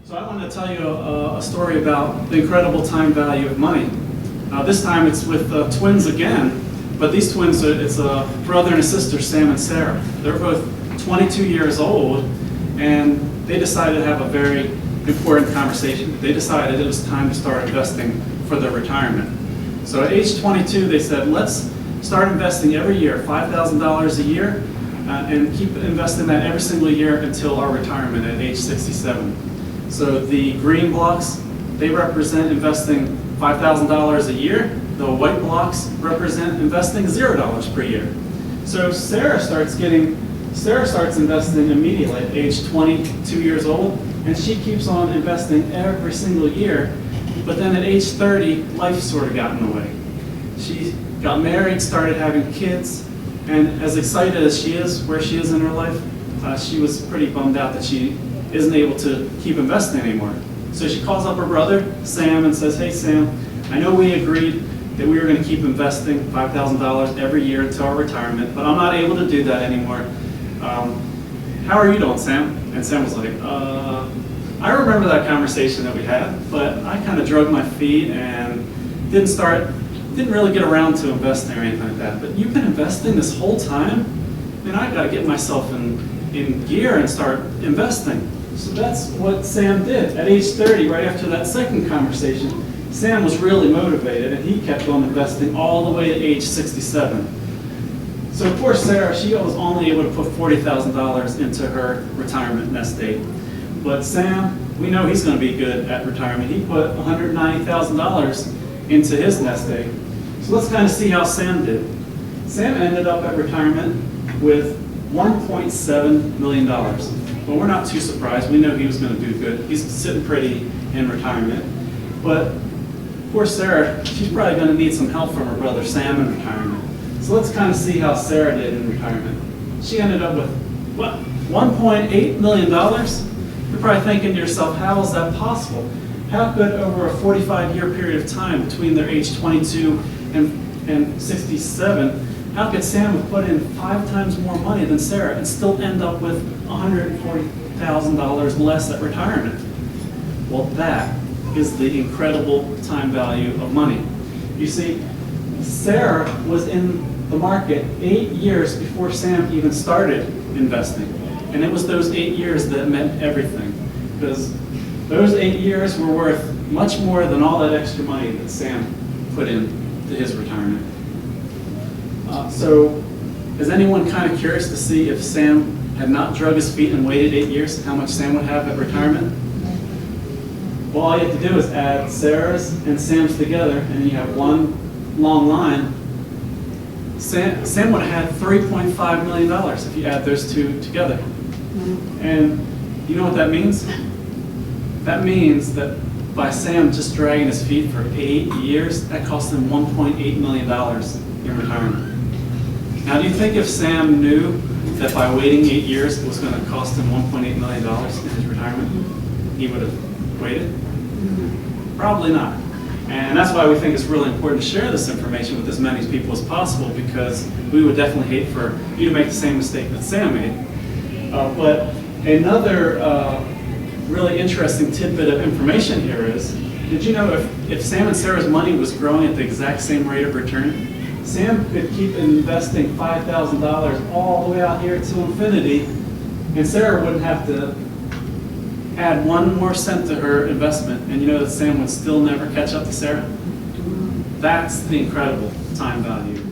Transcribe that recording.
So I want to tell you a story about the incredible time value of money. This time it's with twins again, but these twins, it's a brother and a sister, Sam and Sarah. They're both 22 years old, and they decided to have a very important conversation. They decided it was time to start investing for their retirement. So at age 22, they said, let's start investing every year, $5,000 a year, and keep investing that every single year until our retirement at age 67. So the green blocks, they represent investing $5,000 a year. The white blocks represent investing $0 per year. So Sarah starts investing immediately at age 22 years old, and she keeps on investing every single year. But then at age 30, life sort of got in the way. She got married, started having kids, and as excited as she is where she is in her life, she was pretty bummed out that she isn't able to keep investing anymore. So she calls up her brother, Sam, and says, hey Sam, I know we agreed that we were going to keep investing $5,000 every year until our retirement, but I'm not able to do that anymore. How are you doing, Sam? And Sam was like, I remember that conversation that we had, but I kind of drug my feet and didn't really get around to investing or anything like that. But you've been investing this whole time? Man, I got to get myself in gear and start investing. So that's what Sam did. At age 30, right after that second conversation, Sam was really motivated, and he kept on investing all the way to age 67. So poor Sarah, she was only able to put $40,000 into her retirement nest egg. But Sam, we know he's going to be good at retirement. He put $190,000 into his nest egg. So let's kind of see how Sam did. Sam ended up at retirement with $1.7 million. Well, we're not too surprised. We know he was going to do good. He's sitting pretty in retirement. But poor Sarah, she's probably going to need some help from her brother Sam in retirement. So let's kind of see how Sarah did in retirement. She ended up with, what, $1.8 million? You're probably thinking to yourself, how is that possible? How could, over a 45-year period of time between their age 22 and 67, how could Sam have put in 5 times more money than Sarah and still end up with $140,000 less at retirement? Well, that is the incredible time value of money. You see, Sarah was in the market 8 years before Sam even started investing. And it was those 8 years that meant everything. Because those 8 years were worth much more than all that extra money that Sam put into his retirement. So is anyone kind of curious to see if Sam had not drug his feet and waited 8 years, how much Sam would have at retirement? Well, all you have to do is add Sarah's and Sam's together, and you have one long line. Sam would have had $3.5 million if you add those two together. And you know what that means? That means that by Sam just dragging his feet for 8 years, that cost him $1.8 million in retirement. Now, do you think if Sam knew that by waiting 8 years it was going to cost him $1.8 million in his retirement, he would have waited? Probably not. And that's why we think it's really important to share this information with as many people as possible, because we would definitely hate for you to make the same mistake that Sam made. But another really interesting tidbit of information here is, did you know if Sam and Sarah's money was growing at the exact same rate of return, Sam could keep investing $5,000 all the way out here to infinity, and Sarah wouldn't have to add 1 more cent to her investment, and you know that Sam would still never catch up to Sarah? That's the incredible time value